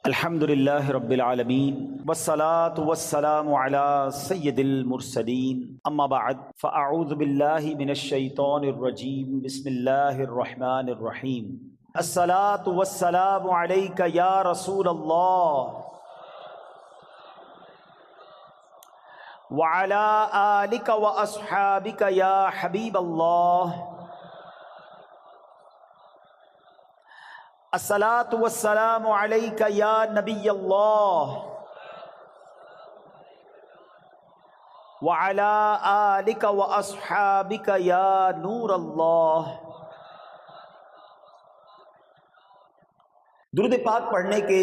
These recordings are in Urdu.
الحمدللہ رب العالمین والصلاة والسلام علی سید المرسلین اما بعد فاعوذ باللہ من الشیطان الرجیم بسم اللہ الرحمن الرحیم الصلاة والسلام علیک یا رسول اللہ وعلی آلک واصحابک یا حبیب اللہ الصلاۃ والسلام علیک یا نبی اللہ وعلی آلک واصحابک یا نور اللہ۔ درود پاک پڑھنے کے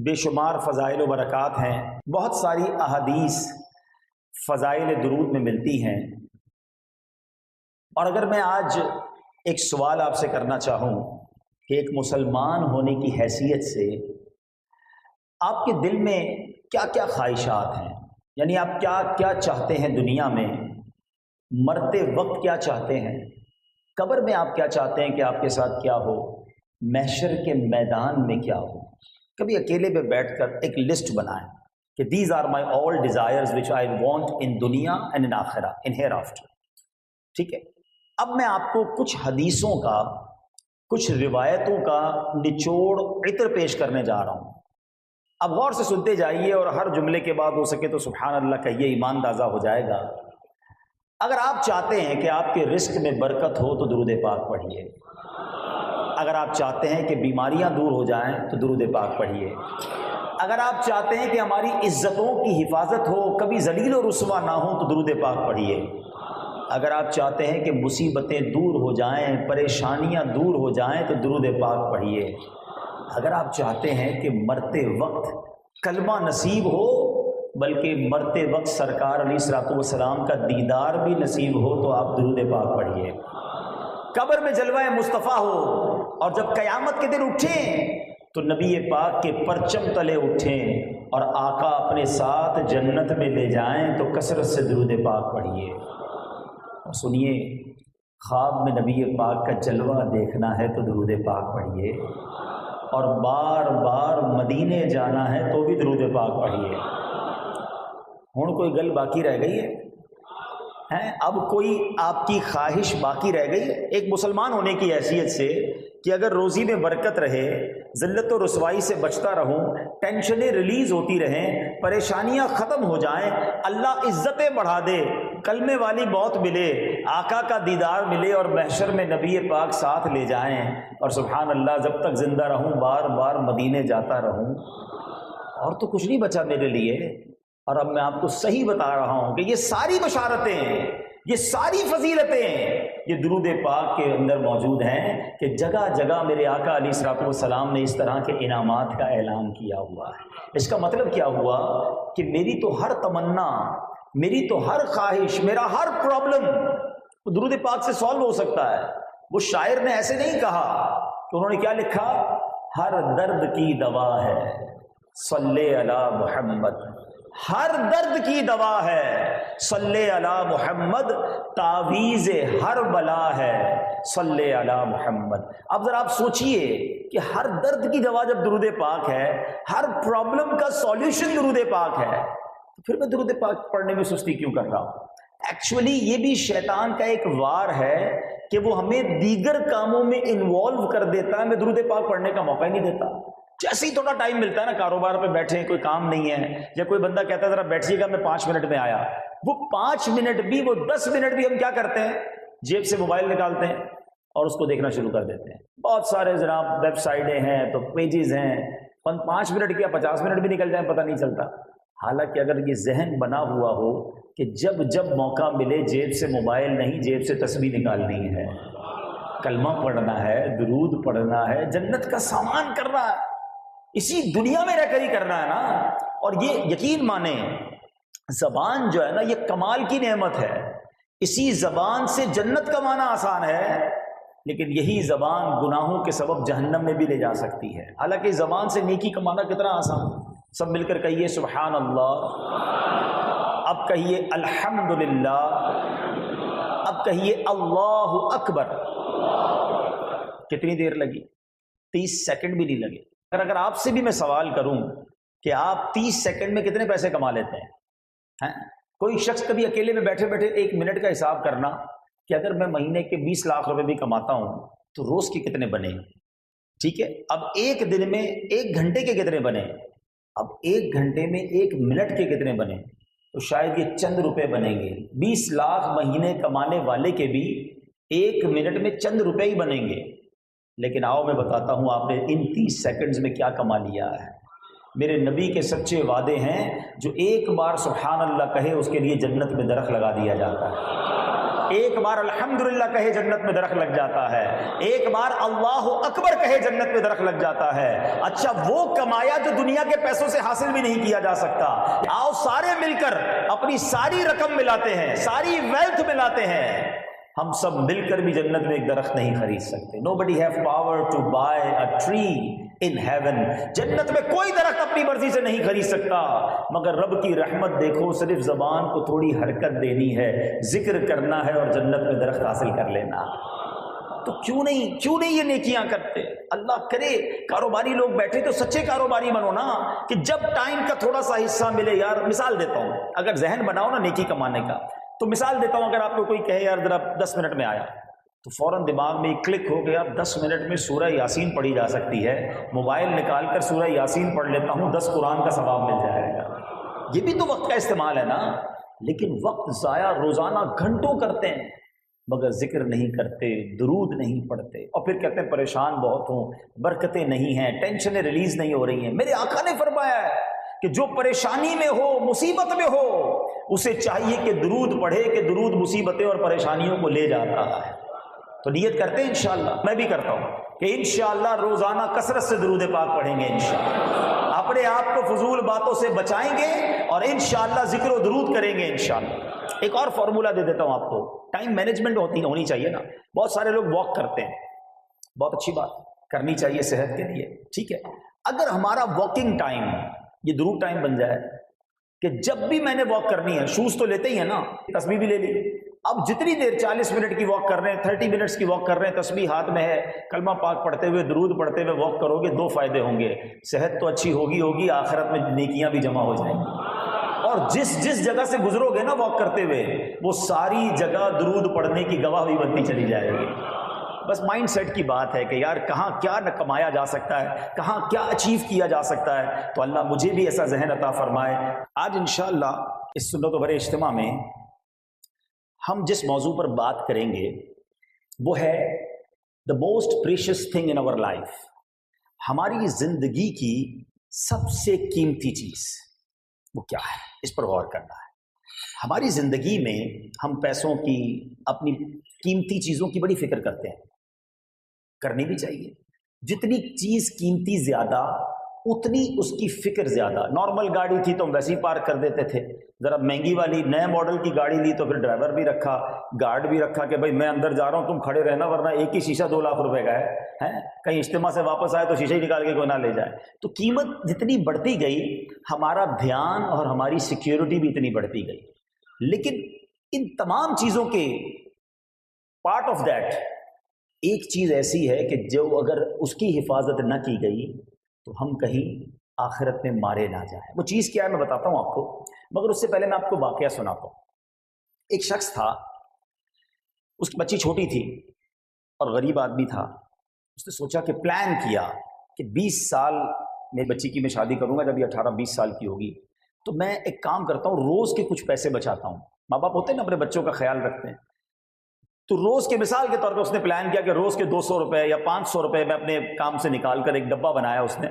بے شمار فضائل و برکات ہیں، بہت ساری احادیث فضائل درود میں ملتی ہیں، اور اگر میں آج ایک سوال آپ سے کرنا چاہوں کہ ایک مسلمان ہونے کی حیثیت سے آپ کے دل میں کیا کیا خواہشات ہیں، یعنی آپ کیا کیا چاہتے ہیں دنیا میں، مرتے وقت کیا چاہتے ہیں، قبر میں آپ کیا چاہتے ہیں کہ آپ کے ساتھ کیا ہو، محشر کے میدان میں کیا ہو، کبھی اکیلے پہ بیٹھ کر ایک لسٹ بنائیں کہ these are my all desires which I want in دنیا اینڈ ان آخرہ ان ہیئر آفٹر۔ ٹھیک ہے، اب میں آپ کو کچھ حدیثوں کا، کچھ روایتوں کا نچوڑ عطر پیش کرنے جا رہا ہوں۔ اب غور سے سنتے جائیے اور ہر جملے کے بعد ہو سکے تو سبحان اللہ کہیے، ایمان تازہ ہو جائے گا۔ اگر آپ چاہتے ہیں کہ آپ کے رزق میں برکت ہو تو درود پاک پڑھیے، اگر آپ چاہتے ہیں کہ بیماریاں دور ہو جائیں تو درود پاک پڑھیے، اگر آپ چاہتے ہیں کہ ہماری عزتوں کی حفاظت ہو، کبھی ذلیل و رسوا نہ ہو تو درود پاک پڑھیے، اگر آپ چاہتے ہیں کہ مصیبتیں دور ہو جائیں، پریشانیاں دور ہو جائیں تو درود پاک پڑھیے، اگر آپ چاہتے ہیں کہ مرتے وقت کلمہ نصیب ہو، بلکہ مرتے وقت سرکار علیہ الصلوۃ والسلام کا دیدار بھی نصیب ہو تو آپ درود پاک پڑھیے، قبر میں جلوہ مصطفیٰ ہو، اور جب قیامت کے دن اٹھیں تو نبی پاک کے پرچم تلے اٹھیں اور آقا اپنے ساتھ جنت میں لے جائیں تو کثرت سے درود پاک پڑھیے۔ اور سنیے، خواب میں نبی پاک کا جلوہ دیکھنا ہے تو درود پاک پڑھیے، اور بار بار مدینے جانا ہے تو بھی درود پاک پڑھیے۔ ہن کوئی گل باقی رہ گئی ہے؟ اب کوئی آپ کی خواہش باقی رہ گئی ہے ایک مسلمان ہونے کی حیثیت سے کہ اگر روزی میں برکت رہے، ذلت و رسوائی سے بچتا رہوں، ٹینشنیں ریلیز ہوتی رہیں، پریشانیاں ختم ہو جائیں، اللہ عزتیں بڑھا دے، کلمے والی موت ملے، آقا کا دیدار ملے، اور محشر میں نبی پاک ساتھ لے جائیں، اور سبحان اللہ جب تک زندہ رہوں بار بار مدینے جاتا رہوں، اور تو کچھ نہیں بچا میرے لیے۔ اور اب میں آپ کو صحیح بتا رہا ہوں کہ یہ ساری بشارتیں، یہ ساری فضیلتیں یہ درود پاک کے اندر موجود ہیں کہ جگہ جگہ میرے آقا علیہ الصلوۃ والسلام نے اس طرح کے انعامات کا اعلان کیا ہوا ہے۔ اس کا مطلب کیا ہوا کہ میری تو ہر تمنا، میری تو ہر خواہش، میرا ہر پرابلم درود پاک سے سالو ہو سکتا ہے۔ وہ شاعر نے ایسے نہیں کہا کہ انہوں نے کیا لکھا، ہر درد کی دوا ہے صلی علی محمد، ہر درد کی دوا ہے صلی علی محمد، تعویذ ہر بلا ہے صلی علی محمد۔ اب ذرا آپ سوچئے کہ ہر درد کی دوا جب درود پاک ہے، ہر پرابلم کا سولوشن درود پاک ہے، تو پھر میں درود پاک پڑھنے میں سستی کیوں کر رہا ہوں؟ ایکچولی یہ بھی شیطان کا ایک وار ہے کہ وہ ہمیں دیگر کاموں میں انوالو کر دیتا ہے، ہمیں درود پاک پڑھنے کا موقع ہی نہیں دیتا۔ جیسے ہی تھوڑا ٹائم ملتا ہے نا، کاروبار پہ بیٹھے کوئی کام نہیں ہے، یا کوئی بندہ کہتا ہے ذرا بیٹھیے گا میں 5 منٹ میں آیا، وہ 5 منٹ بھی، وہ 10 منٹ بھی ہم کیا کرتے ہیں، جیب سے موبائل نکالتے ہیں اور اس کو دیکھنا شروع کر دیتے ہیں۔ بہت سارے جناب ویب سائٹیں ہیں تو پیجز ہیں، 5 منٹ کیا 50 منٹ بھی نکل جائیں پتہ نہیں چلتا۔ حالانکہ اگر یہ ذہن بنا ہوا ہو کہ جب جب موقع ملے جیب سے موبائل نہیں، جیب سے تسبیح نکالنی ہے، کلمہ پڑھنا ہے، درود پڑھنا ہے، جنت کا سامان کرنا ہے، اسی دنیا میں رہ کر ہی کرنا ہے نا۔ اور یہ یقین مانیں، زبان جو ہے نا یہ کمال کی نعمت ہے، اسی زبان سے جنت کمانا آسان ہے، لیکن یہی زبان گناہوں کے سبب جہنم میں بھی لے جا سکتی ہے۔ حالانکہ زبان سے نیکی کمانا کتنا آسان، سب مل کر کہیے سبحان اللہ، اب کہیے الحمدللہ، اب کہیے اللہ اکبر۔ کتنی دیر لگی؟ 30 سیکنڈ بھی نہیں لگے۔ اگر آپ سے بھی میں سوال کروں کہ آپ 30 سیکنڈ میں کتنے پیسے کما لیتے ہیں؟ کوئی شخص کبھی اکیلے میں بیٹھے بیٹھے 1 منٹ کا حساب کرنا کہ اگر میں مہینے کے 20 لاکھ روپے بھی کماتا ہوں تو روز کے کتنے بنے؟ ٹھیک ہے، اب ایک دن میں 1 گھنٹے کے کتنے بنے؟ اب 1 گھنٹے میں 1 منٹ کے کتنے بنے؟ تو شاید یہ چند روپے بنیں گے۔ 20 لاکھ مہینے کمانے والے کے بھی 1 منٹ میں چند روپے ہی بنیں گے۔ لیکن آؤ میں بتاتا ہوں آپ نے ان 30 سیکنڈز میں کیا کما لیا ہے۔ میرے نبی کے سچے وعدے ہیں، جو ایک بار سبحان اللہ کہے اس کے لیے جنت میں درخت لگا دیا جاتا ہے، ایک بار الحمدللہ کہے جنت میں درخت لگ جاتا ہے، ایک بار اللہ اکبر کہے جنت میں درخت لگ جاتا ہے۔ اچھا، وہ کمایا جو دنیا کے پیسوں سے حاصل بھی نہیں کیا جا سکتا۔ آؤ سارے مل کر اپنی ساری رقم ملاتے ہیں، ساری ویلتھ ملاتے ہیں، ہم سب مل کر بھی جنت میں ایک درخت نہیں خرید سکتے۔ Nobody have power to buy a tree in heaven۔ جنت میں کوئی درخت اپنی مرضی سے نہیں خرید سکتا، مگر رب کی رحمت دیکھو، صرف زبان کو تھوڑی حرکت دینی ہے، ذکر کرنا ہے اور جنت میں درخت حاصل کر لینا۔ تو کیوں نہیں یہ نیکیاں کرتے؟ اللہ کرے کاروباری لوگ بیٹھے تو سچے کاروباری بنو نا، کہ جب ٹائم کا تھوڑا سا حصہ ملے۔ یار مثال دیتا ہوں، اگر ذہن بناؤ نا نیکی کمانے کا، تو مثال دیتا ہوں، اگر آپ کو کوئی کہے یار ذرا 10 منٹ میں آیا، تو فوراً دماغ میں ایک کلک ہو گیا 10 منٹ میں سورہ یاسین پڑھی جا سکتی ہے، موبائل نکال کر سورہ یاسین پڑھ لیتا ہوں، 10 قرآن کا ثواب مل جائے گا۔ یہ بھی تو وقت کا استعمال ہے نا۔ لیکن وقت ضائع روزانہ گھنٹوں کرتے ہیں، مگر ذکر نہیں کرتے، درود نہیں پڑھتے، اور پھر کہتے ہیں پریشان بہت ہوں، برکتیں نہیں ہیں، ٹینشنیں ریلیز نہیں ہو رہی ہیں۔ میرے آقا نے فرمایا ہے کہ جو پریشانی میں ہو، مصیبت میں ہو، اسے چاہیے کہ درود پڑھے، کہ درود مصیبتیں اور پریشانیوں کو لے جاتا ہے۔ تو نیت کرتے ہیں انشاءاللہ، میں بھی کرتا ہوں کہ انشاءاللہ روزانہ کثرت سے درود پاک پڑھیں گے، انشاءاللہ اپنے آپ کو فضول باتوں سے بچائیں گے اور انشاءاللہ ذکر و درود کریں گے انشاءاللہ۔ ایک اور فارمولہ دے دیتا ہوں آپ کو، ٹائم مینجمنٹ ہونی چاہیے نا۔ بہت سارے لوگ واک کرتے ہیں، بہت اچھی بات، کرنی چاہیے صحت کے لیے، ٹھیک ہے۔ اگر ہمارا واکنگ ٹائم یہ درود ٹائم بن جائے کہ جب بھی میں نے واک کرنی ہے، شوز تو لیتے ہی ہیں نا، تسبیح بھی لے لی، اب جتنی دیر 40 منٹ کی واک کر رہے ہیں، 30 منٹس کی واک کر رہے ہیں، تسبیح ہاتھ میں ہے، کلمہ پاک پڑھتے ہوئے، درود پڑھتے ہوئے واک کرو گے، 2 فائدے ہوں گے۔ صحت تو اچھی ہوگی، آخرت میں نیکیاں بھی جمع ہو جائیں گی، اور جس جگہ سے گزرو گے نا واک کرتے ہوئے، وہ ساری جگہ درود پڑھنے کی گواہ بھی بنتی چلی جائے گی۔ بس مائنڈ سیٹ کی بات ہے کہ یار کہاں کیا نہ کمایا جا سکتا ہے، کہاں کیا اچیو کیا جا سکتا ہے، تو اللہ مجھے بھی ایسا ذہن عطا فرمائے۔ آج انشاءاللہ اس سنت و بڑے اجتماع میں ہم جس موضوع پر بات کریں گے وہ ہے the most precious thing in our life, ہماری زندگی کی سب سے قیمتی چیز وہ کیا ہے، اس پر غور کرنا ہے۔ ہماری زندگی میں ہم پیسوں کی، اپنی قیمتی چیزوں کی بڑی فکر کرتے ہیں، کرنی بھی چاہیے۔ جتنی چیز قیمتی زیادہ، اتنی اس کی فکر زیادہ۔ نارمل گاڑی تھی تو ہم ویسے ہی پارک کر دیتے تھے، ذرا مہنگی والی نئے ماڈل کی گاڑی لی تو پھر ڈرائیور بھی رکھا، گارڈ بھی رکھا کہ بھائی میں اندر جا رہا ہوں، تم کھڑے رہنا، ورنہ ایک ہی شیشہ 2 لاکھ روپے کا ہے، کہیں اجتماع سے واپس آئے تو شیشہ ہی نکال کے کوئی نہ لے جائے۔ تو قیمت جتنی بڑھتی گئی، ہمارا دھیان اور ہماری سیکیورٹی بھی اتنی بڑھتی گئی۔ لیکن ان تمام چیزوں کے پارٹ آف دیٹ ایک چیز ایسی ہے کہ جو اگر اس کی حفاظت نہ کی گئی تو ہم کہیں آخرت میں مارے نہ جائیں۔ وہ چیز کیا ہے میں بتاتا ہوں آپ کو، مگر اس سے پہلے میں آپ کو واقعہ سناتا ہوں۔ ایک شخص تھا، اس کی بچی چھوٹی تھی اور غریب آدمی تھا۔ اس نے سوچا کہ پلان کیا کہ 20 سال میں بچی کی میں شادی کروں گا، جب یہ 18-20 سال کی ہوگی تو میں ایک کام کرتا ہوں، روز کے کچھ پیسے بچاتا ہوں۔ ماں باپ ہوتے ہیں نا، اپنے بچوں کا خیال رکھتے ہیں، تو روز کے مثال کے طور پہ اس نے پلان کیا کہ روز کے 200 روپے یا 500 روپے میں اپنے کام سے نکال کر ایک ڈبہ بنایا اس نے،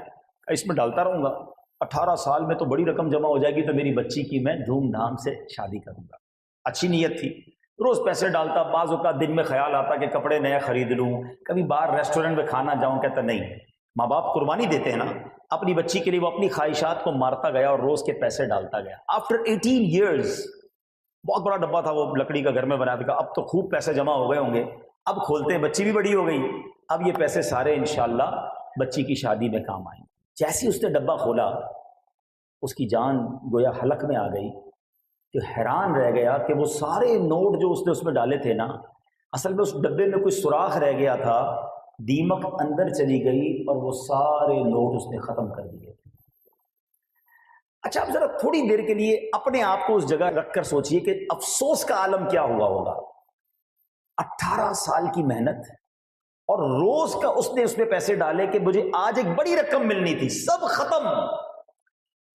اس میں ڈالتا رہوں گا، 18 سال میں تو بڑی رقم جمع ہو جائے گی، تو میری بچی کی میں دھوم دھام سے شادی کروں گا۔ اچھی نیت تھی، روز پیسے ڈالتا۔ بعض اوقات دن میں خیال آتا کہ کپڑے نئے خرید لوں، کبھی باہر ریسٹورنٹ میں کھانا جاؤں، کہتا نہیں، ماں باپ قربانی دیتے ہیں نا اپنی بچی کے لیے، وہ اپنی خواہشات کو مارتا گیا اور روز کے پیسے ڈالتا گیا۔ آفٹر 18 ایئرز، بہت بڑا ڈبہ تھا وہ لکڑی کا، گھر میں بنا دیا، اب تو خوب پیسے جمع ہو گئے ہوں گے، اب کھولتے ہیں، بچی بھی بڑی ہو گئی، اب یہ پیسے سارے انشاءاللہ بچی کی شادی میں کام آئیں گے۔ جیسے اس نے ڈبہ کھولا، اس کی جان گویا حلق میں آ گئی، کہ حیران رہ گیا کہ وہ سارے نوٹ جو اس نے اس میں ڈالے تھے نا، اصل میں اس ڈبے میں کوئی سوراخ رہ گیا تھا دیمک اندر چلی گئی اور وہ سارے نوٹ اس نے ختم کر دیے. اچھا اب ذرا تھوڑی دیر کے لیے اپنے آپ کو اس جگہ رکھ کر سوچئے کہ افسوس کا عالم کیا ہوا ہوگا. 18 سال کی محنت اور روز کا اس نے اس میں پیسے ڈالے کہ مجھے آج ایک بڑی رقم ملنی تھی، سب ختم.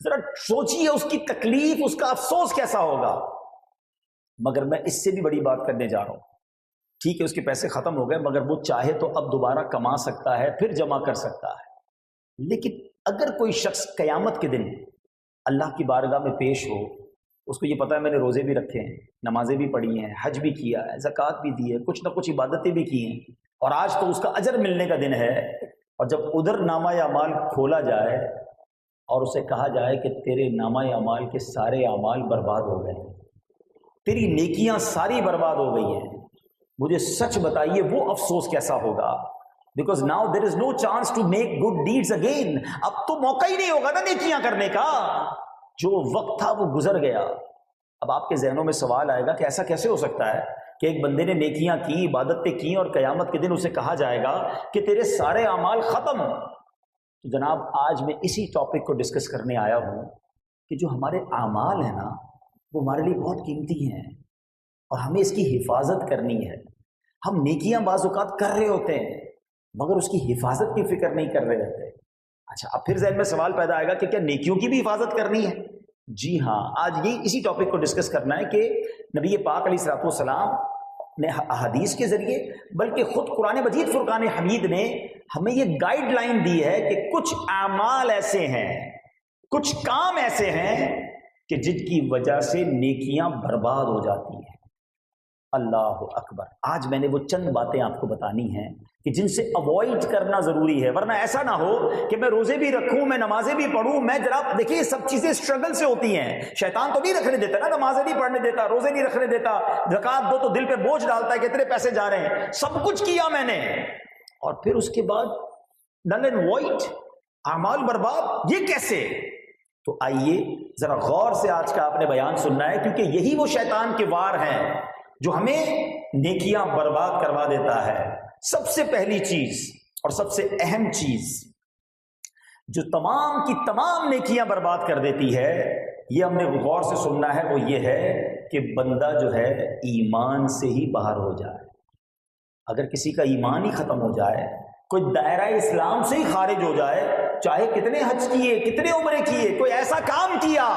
ذرا سوچئے اس کی تکلیف، اس کا افسوس کیسا ہوگا. مگر میں اس سے بھی بڑی بات کرنے جا رہا ہوں. ٹھیک ہے اس کے پیسے ختم ہو گئے، مگر وہ چاہے تو اب دوبارہ کما سکتا ہے، پھر جمع کر سکتا ہے. لیکن اگر کوئی شخص قیامت کے دن اللہ کی بارگاہ میں پیش ہو، اس کو یہ پتا ہے میں نے روزے بھی رکھے ہیں، نمازیں بھی پڑھی ہیں، حج بھی کیا ہے، زکوٰۃ بھی دی ہے، کچھ نہ کچھ عبادتیں بھی کی ہیں، اور آج تو اس کا اجر ملنے کا دن ہے. اور جب ادھر نامہ اعمال کھولا جائے اور اسے کہا جائے کہ تیرے نامہ اعمال کے سارے اعمال برباد ہو گئے، تیری نیکیاں ساری برباد ہو گئی ہیں، مجھے سچ بتائیے وہ افسوس کیسا ہوگا. Because now there is no chance to make good deeds again. اب تو موقع ہی نہیں ہوگا نا نیکیاں کرنے کا، جو وقت تھا وہ گزر گیا. اب آپ کے ذہنوں میں سوال آئے گا کہ ایسا کیسے ہو سکتا ہے کہ ایک بندے نے نیکیاں کی، عبادتیں کی، اور قیامت کے دن اسے کہا جائے گا کہ تیرے سارے اعمال ختم. تو جناب آج میں اسی ٹاپک کو ڈسکس کرنے آیا ہوں کہ جو ہمارے اعمال ہیں نا وہ ہمارے لیے بہت قیمتی ہیں اور ہمیں اس کی حفاظت کرنی ہے. ہم نیکیاں بعض اوقات کر رہے ہوتے ہیں مگر اس کی حفاظت کی فکر نہیں کر رہے ہوتے. اچھا اب پھر ذہن میں سوال پیدا آئے گا کہ کیا نیکیوں کی بھی حفاظت کرنی ہے؟ جی ہاں، آج یہ اسی ٹاپک کو ڈسکس کرنا ہے کہ نبی پاک علیہ الصلوۃ والسلام نے احادیث کے ذریعے بلکہ خود قرآن مجید فرقان حمید نے ہمیں یہ گائیڈ لائن دی ہے کہ کچھ اعمال ایسے ہیں، کچھ کام ایسے ہیں کہ جن کی وجہ سے نیکیاں برباد ہو جاتی ہیں. اللہ اکبر. آج میں نے وہ چند باتیں آپ کو بتانی ہیں کہ جن سے اوائڈ کرنا ضروری ہے، ورنہ ایسا نہ ہو کہ میں روزے بھی رکھوں، میں نمازیں بھی پڑھوں. میں جناب دیکھیے یہ سب چیزیں اسٹرگل سے ہوتی ہیں. شیطان تو نہیں رکھنے دیتا نا، نمازیں نہیں پڑھنے دیتا، روزے نہیں رکھنے دیتا، زکوٰۃ دو تو دل پہ بوجھ ڈالتا ہے کہ اتنے پیسے جا رہے ہیں. سب کچھ کیا میں نے اور پھر اس کے بعد نل اینڈ وائٹ، اعمال برباد، یہ کیسے؟ تو آئیے ذرا غور سے آج کا آپ نے بیان سننا ہے، کیونکہ یہی وہ شیطان کے وار ہیں جو ہمیں نیکیاں برباد کروا دیتا ہے. سب سے پہلی چیز اور سب سے اہم چیز جو تمام کی تمام نیکیاں برباد کر دیتی ہے، یہ ہم نے غور سے سننا ہے، وہ یہ ہے کہ بندہ جو ہے ایمان سے ہی باہر ہو جائے. اگر کسی کا ایمان ہی ختم ہو جائے، کوئی دائرہ اسلام سے ہی خارج ہو جائے، چاہے کتنے حج کیے، کتنے عمرے کیے، کوئی ایسا کام کیا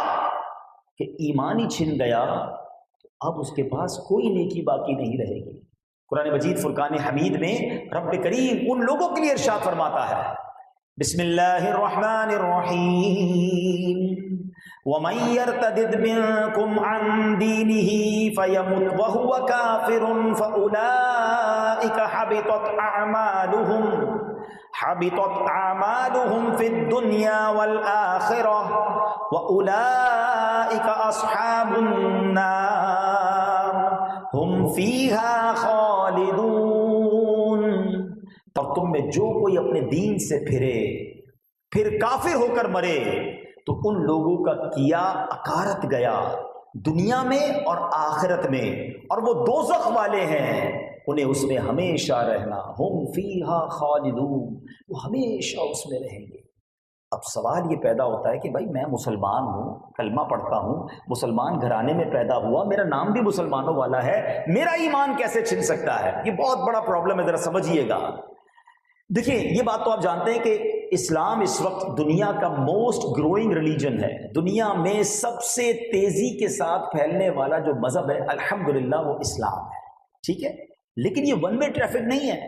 کہ ایمان ہی چھن گیا، اب اس کے پاس کوئی نیکی باقی نہیں رہے گی. قرآن مجید فرقان حمید میں رب کریم ان لوگوں کے لیے ارشاد فرماتا ہے، بسم اللہ الرحمن الرحیم، وَمَن يَرْتَدِدْ مِنكُمْ عَن دِينِهِ فَيَمُتْ وَهُوَ كَافِرٌ فَأُولَئِكَ حبطت أعمالهم في الدنيا والآخرة وأولئك أصحاب النار هم فيها خالدون. تب تم میں جو کوئی اپنے دین سے پھرے پھر کافر ہو کر مرے تو ان لوگوں کا کیا اکارت گیا دنیا میں اور آخرت میں، اور وہ دوزخ والے ہیں، انہیں اس میں ہمیشہ رہنا. ہم فیہا خالدون، وہ ہمیشہ اس میں رہیں گے. اب سوال یہ پیدا ہوتا ہے کہ بھائی میں مسلمان ہوں، کلمہ پڑھتا ہوں، مسلمان گھرانے میں پیدا ہوا، میرا نام بھی مسلمانوں والا ہے، میرا ایمان کیسے چھن سکتا ہے؟ یہ بہت بڑا پرابلم ہے، ذرا سمجھیے گا. دیکھیں یہ بات تو آپ جانتے ہیں کہ اسلام اس وقت دنیا کا موسٹ گروئنگ ریلیجن ہے. دنیا میں سب سے تیزی کے ساتھ پھیلنے والا جو مذہب ہے الحمدللہ وہ اسلام ہے. ٹھیک ہے، لیکن یہ ون وے ٹریفک نہیں ہے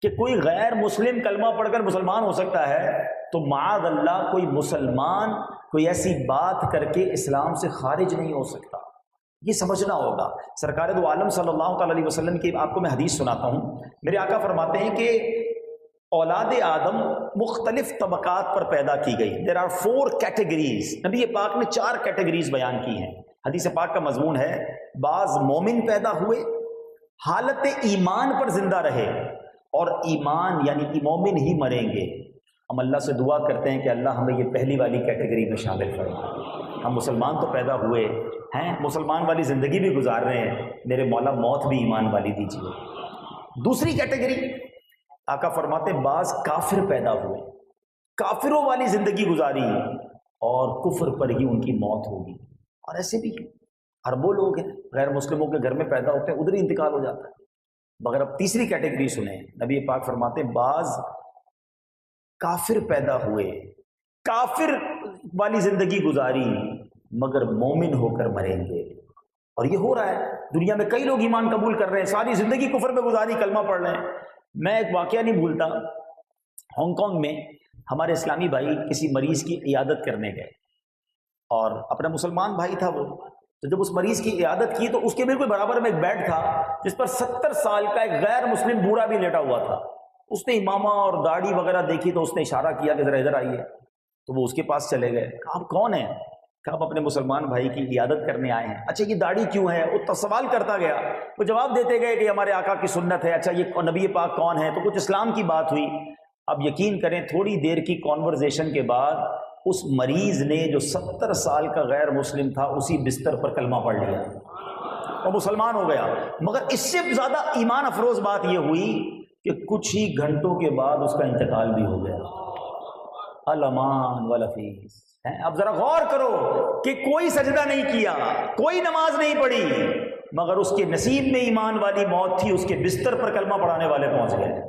کہ کوئی غیر مسلم کلمہ پڑھ کر مسلمان ہو سکتا ہے تو معاذ اللہ کوئی مسلمان کوئی ایسی بات کر کے اسلام سے خارج نہیں ہو سکتا. یہ سمجھنا ہوگا. سرکار دو عالم صلی اللہ تعالی علیہ وسلم کی آپ کو میں حدیث سناتا ہوں. میرے آقا فرماتے ہیں کہ اولاد آدم مختلف طبقات پر پیدا کی گئی. There are 4 categories. نبی پاک نے 4 کیٹیگریز بیان کی ہیں. حدیث پاک کا مضمون ہے بعض مومن پیدا ہوئے، حالت ایمان پر زندہ رہے، اور ایمان یعنی کہ مومن ہی مریں گے. ہم اللہ سے دعا کرتے ہیں کہ اللہ ہمیں یہ پہلی والی کیٹیگری میں شامل فرمائے. ہم مسلمان تو پیدا ہوئے ہیں، مسلمان والی زندگی بھی گزار رہے ہیں، میرے مولا موت بھی ایمان والی دیجیے. دوسری کیٹیگری آقا فرماتے بعض کافر پیدا ہوئے، کافروں والی زندگی گزاری اور کفر پر ہی ان کی موت ہوگی. اور ایسے بھی اربوں لوگ ہیں غیر مسلموں کے گھر میں پیدا ہوتے ہیں، ادھر ہی انتقال ہو جاتا ہے. مگر اب تیسری کیٹیگری سنیں، نبی پاک فرماتے بعض کافر پیدا ہوئے، کافر والی زندگی گزاری مگر مومن ہو کر مریں گے. اور یہ ہو رہا ہے دنیا میں، کئی لوگ ایمان قبول کر رہے ہیں، ساری زندگی کفر میں گزاری، کلمہ پڑھ رہے ہیں. میں ایک واقعہ نہیں بھولتا، ہانگ کانگ میں ہمارے اسلامی بھائی کسی مریض کی عیادت کرنے گئے، اور اپنا مسلمان بھائی تھا وہ. تو جب اس مریض کی عیادت کی تو اس کے بالکل برابر میں ایک بیڈ تھا جس پر 70 سال کا ایک غیر مسلم بوڑھا بھی لیٹا ہوا تھا. اس نے امامہ اور داڑھی وغیرہ دیکھی تو اس نے اشارہ کیا کہ ذرا ادھر آئیے. تو وہ اس کے پاس چلے گئے. کہا آپ کون ہیں؟ کہا آپ اپنے مسلمان بھائی کی عیادت کرنے آئے ہیں. اچھا یہ داڑھی کیوں ہے؟ وہ سوال کرتا گیا، وہ جواب دیتے گئے کہ ہمارے آقا کی سنت ہے. اچھا یہ نبی پاک کون ہے؟ تو کچھ اسلام کی بات ہوئی. اب یقین کریں تھوڑی دیر کی کانورزیشن کے بعد اس مریض نے جو 70 سال کا غیر مسلم تھا اسی بستر پر کلمہ پڑھ لیا اور مسلمان ہو گیا. مگر اس سے زیادہ ایمان افروز بات یہ ہوئی کہ کچھ ہی گھنٹوں کے بعد اس کا انتقال بھی ہو گیا. الامان والفیس. اب ذرا غور کرو کہ کوئی سجدہ نہیں کیا، کوئی نماز نہیں پڑھی، مگر اس کے نصیب میں ایمان والی موت تھی، اس کے بستر پر کلمہ پڑھانے والے پہنچ گئے.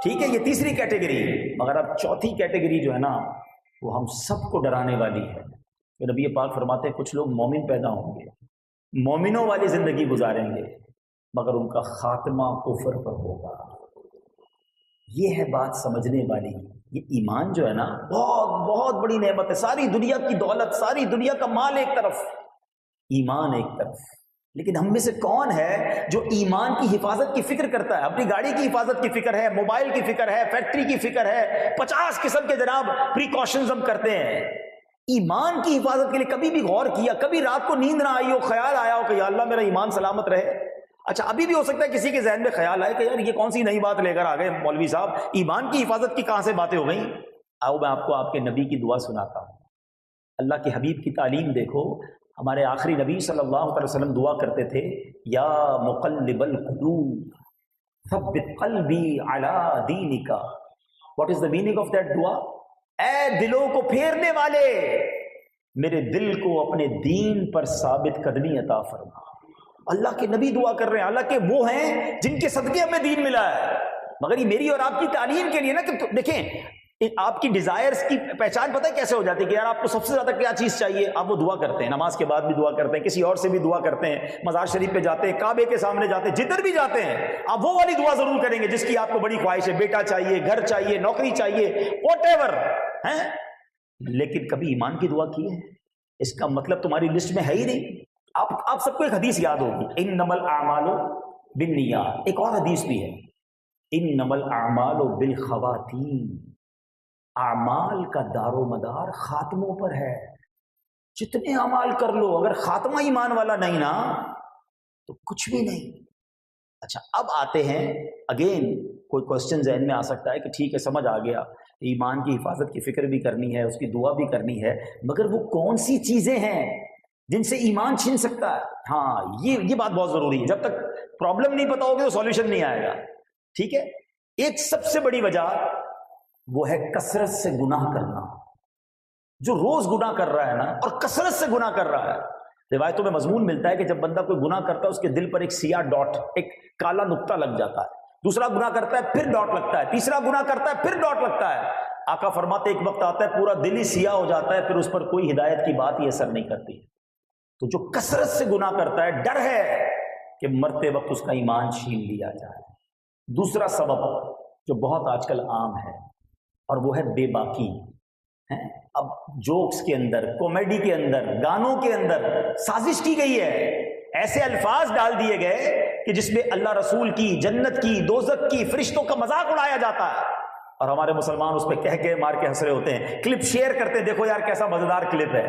ٹھیک ہے، یہ تیسری کیٹیگری. مگر اب چوتھی کیٹیگری جو ہے نا وہ ہم سب کو ڈرانے والی ہے. کہ نبی پاک فرماتے ہیں کچھ لوگ مومن پیدا ہوں گے، مومنوں والی زندگی گزاریں گے، مگر ان کا خاتمہ کفر پر ہوگا. یہ ہے بات سمجھنے والی. یہ ایمان جو ہے نا بہت بہت بڑی نعمت ہے. ساری دنیا کی دولت، ساری دنیا کا مال ایک طرف، ایمان ایک طرف. لیکن ہم میں سے کون ہے جو ایمان کی حفاظت کی فکر کرتا ہے؟ اپنی گاڑی کی حفاظت کی فکر ہے، موبائل کی فکر ہے، فیکٹری کی فکر ہے، 50 قسم کے جناب پریکاشنز ہم کرتے ہیں. ایمان کی حفاظت کے لیے کبھی بھی غور کیا؟ کبھی رات کو نیند نہ آئی ہو، خیال آیا ہو کہ یا اللہ میرا ایمان سلامت رہے؟ اچھا ابھی بھی ہو سکتا ہے کسی کے ذہن میں خیال آئے کہ یار یہ کون سی نئی بات لے کر آ گئے مولوی صاحب، ایمان کی حفاظت کی کہاں سے باتیں ہو گئیں؟ آؤ میں آپ کو آپ کے نبی کی دعا سناتا ہوں. اللہ کے حبیب کی تعلیم دیکھو. ہمارے آخری نبی صلی اللہ علیہ وسلم دعا کرتے تھے، یا مقلب القلوب ثبت قلبی علی دینک. What is the meaning of that دعا؟ اے دلوں کو پھیرنے والے، میرے دل کو اپنے دین پر ثابت قدمی عطا فرما. اللہ کے نبی دعا کر رہے ہیں، اللہ کے وہ ہیں جن کے صدقے ہمیں دین ملا ہے. مگر یہ میری اور آپ کی تعلیم کے لیے نا، کہ دیکھیں آپ کی ڈیزائرز کی پہچان پتہ ہے کیسے ہو جاتی ہے کہ یار آپ کو سب سے زیادہ کیا چیز چاہیے؟ آپ وہ دعا کرتے ہیں، نماز کے بعد بھی دعا کرتے ہیں، کسی اور سے بھی دعا کرتے ہیں، مزار شریف پہ جاتے ہیں، کعبے کے سامنے جاتے ہیں، جدھر بھی جاتے ہیں آپ وہ والی دعا ضرور کریں گے جس کی آپ کو بڑی خواہش ہے. بیٹا چاہیے، گھر چاہیے، نوکری چاہیے، واٹ ایور ہے. لیکن کبھی ایمان کی دعا کی ہے؟ اس کا مطلب تمہاری لسٹ میں ہے ہی نہیں. آپ سب کو ایک حدیث یاد ہوگی، انما الاعمال بالنیات. ایک اور حدیث بھی ہے، انما الاعمال بالخواتیم. اعمال کا دار و مدار خاتموں پر ہے. جتنے اعمال کر لو اگر خاتمہ ایمان والا نہیں نا تو کچھ بھی نہیں. اچھا اب آتے ہیں اگین، کوئی کوشچن ذہن میں آ سکتا ہے کہ ٹھیک ہے سمجھ آ گیا، ایمان کی حفاظت کی فکر بھی کرنی ہے، اس کی دعا بھی کرنی ہے، مگر وہ کون سی چیزیں ہیں جن سے ایمان چھین سکتا ہے؟ ہاں یہ بات بہت ضروری ہے. جب تک پرابلم نہیں پتا ہوگی تو سولوشن نہیں آئے گا. ٹھیک ہے، ایک سب سے بڑی وجہ وہ ہے کثرت سے گناہ کرنا. جو روز گناہ کر رہا ہے نا اور کثرت سے گناہ کر رہا ہے، روایتوں میں مضمون ملتا ہے کہ جب بندہ کوئی گناہ کرتا ہے اس کے دل پر ایک سیاہ ڈاٹ، ایک کالا نقطہ لگ جاتا ہے. دوسرا گناہ کرتا ہے پھر ڈاٹ لگتا ہے، تیسرا گناہ کرتا ہے پھر ڈاٹ لگتا ہے. آقا فرماتے ایک وقت آتا ہے پورا دل ہی سیاہ ہو جاتا ہے، پھر اس پر کوئی ہدایت کی بات ہی اثر نہیں کرتی. تو جو کثرت سے گناہ کرتا ہے ڈر ہے کہ مرتے وقت اس کا ایمان چھین لیا جائے. دوسرا سبب جو بہت آج کل عام ہے اور وہ ہے بے باکی. اب جوکس کے اندر، کامیڈی کے اندر، گانوں کے اندر سازش کی گئی ہے، ایسے الفاظ ڈال دیے گئے کہ جس میں اللہ رسول کی، جنت کی، دوزخ کی، فرشتوں کا مذاق اڑایا جاتا ہے، اور ہمارے مسلمان اس پہ کہہ کے مار کے ہنس رہے ہوتے ہیں. کلپ شیئر کرتے ہیں، دیکھو یار کیسا مزیدار کلپ ہے.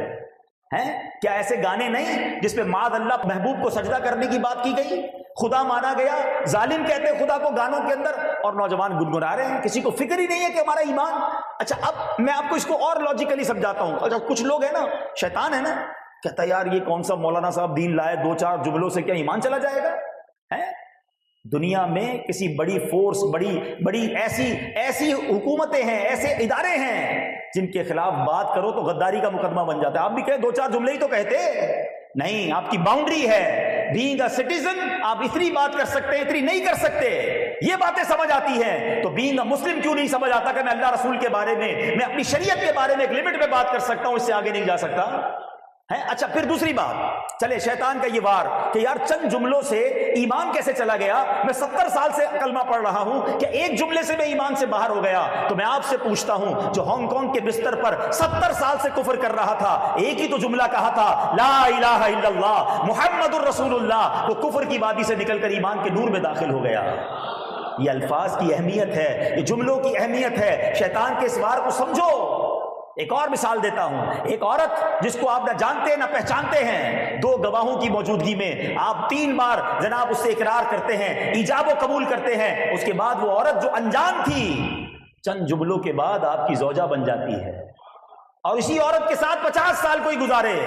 کیا ایسے گانے نہیں جس پہ معاذ اللہ محبوب کو سجدہ کرنے کی بات کی گئی، خدا مانا گیا، ظالم کہتے ہیں خدا کو گانوں کے اندر، اور نوجوان گنگنا رہے ہیں، کسی کو فکر ہی نہیں ہے کہ ہمارا ایمان. اچھا اب میں آپ کو اس کو اور لاجیکلی سمجھاتا ہوں. اچھا کچھ لوگ ہیں نا، شیطان ہے نا، کہتا ہے یار یہ کون سا مولانا صاحب دین لائے، 2-4 جملوں سے کیا ایمان چلا جائے گا؟ دنیا میں کسی بڑی فورس، بڑی ایسی حکومتیں ہیں، ایسے ادارے ہیں جن کے خلاف بات کرو تو غداری کا مقدمہ بن جاتا ہے. آپ بھی کہیں 2-4 جملے ہی تو کہتے نہیں، آپ کی باؤنڈری ہے. بینگ اے سٹیزن آپ اتنی بات کر سکتے ہیں، اتنی نہیں کر سکتے. یہ باتیں سمجھ آتی ہیں تو بینگ اے مسلم کیوں نہیں سمجھ آتا کہ میں اللہ رسول کے بارے میں اپنی شریعت کے بارے میں ایک لمٹ میں بات کر سکتا ہوں، اس سے آگے نہیں جا سکتا ہے. اچھا پھر دوسری بات، چلے شیطان کا یہ وار کہ یار چند جملوں سے ایمان کیسے چلا گیا؟ میں 70 سال سے کلمہ پڑھ رہا ہوں کہ ایک جملے سے میں ایمان سے باہر ہو گیا. تو میں آپ سے پوچھتا ہوں، جو ہانگ کانگ کے بستر پر 70 سال سے کفر کر رہا تھا، ایک ہی تو جملہ کہا تھا، لا الہ الا اللہ محمد الرسول اللہ، وہ کفر کی وادی سے نکل کر ایمان کے نور میں داخل ہو گیا. یہ الفاظ کی اہمیت ہے، یہ جملوں کی اہمیت ہے. شیطان کے اس وار کو سمجھو. ایک اور مثال دیتا ہوں. ایک عورت جس کو آپ نہ جانتے نہ پہچانتے ہیں، 2 گواہوں کی موجودگی میں آپ 3 بار جناب اس سے اقرار کرتے ہیں، ایجاب و قبول کرتے ہیں. اس کے بعد وہ عورت جو انجان تھی چند جملوں کے بعد آپ کی زوجہ بن جاتی ہے، اور اسی عورت کے ساتھ 50 سال کوئی گزارے،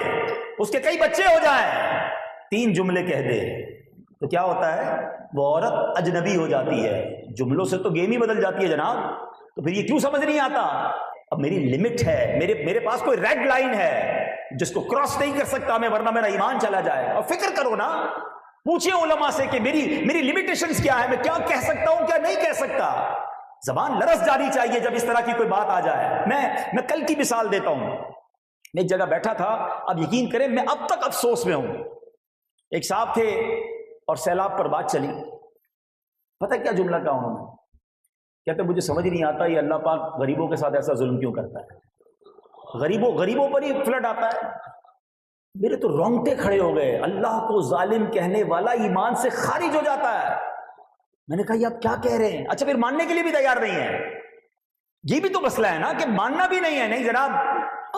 اس کے کئی بچے ہو جائیں، 3 جملے کہہ دے تو کیا ہوتا ہے؟ وہ عورت اجنبی ہو جاتی ہے. جملوں سے تو گیم ہی بدل جاتی ہے جناب. تو پھر یہ کیوں سمجھ نہیں آتا؟ اب میری لمٹ ہے، میرے پاس کوئی ریڈ لائن ہے جس کو کراس نہیں کر سکتا میں، ورنہ میرا ایمان چلا جائے. اور فکر کرو نا، پوچھیں علماء سے کہ میری لمیٹیشنز کیا ہے، میں کیا کہہ سکتا ہوں کیا نہیں کہہ سکتا. زبان لرز جانی چاہیے جب اس طرح کی کوئی بات آ جائے. میں کل کی مثال دیتا ہوں. میں ایک جگہ بیٹھا تھا، اب یقین کریں میں اب تک افسوس میں ہوں. ایک صاحب تھے اور سیلاب پر بات چلی. پتہ کیا جملہ کہا انہوں نے؟ کہتے مجھے سمجھ نہیں آتا یہ اللہ پاک غریبوں کے ساتھ ایسا ظلم کیوں کرتا ہے، غریبوں پر ہی فلڈ آتا ہے. میرے تو رونگٹے کھڑے ہو گئے. اللہ کو ظالم کہنے والا ایمان سے خارج ہو جاتا ہے. میں نے کہا یہ آپ کیا کہہ رہے ہیں؟ اچھا پھر ماننے کے لیے بھی تیار نہیں ہے. یہ بھی تو مسئلہ ہے نا کہ ماننا بھی نہیں ہے. نہیں جناب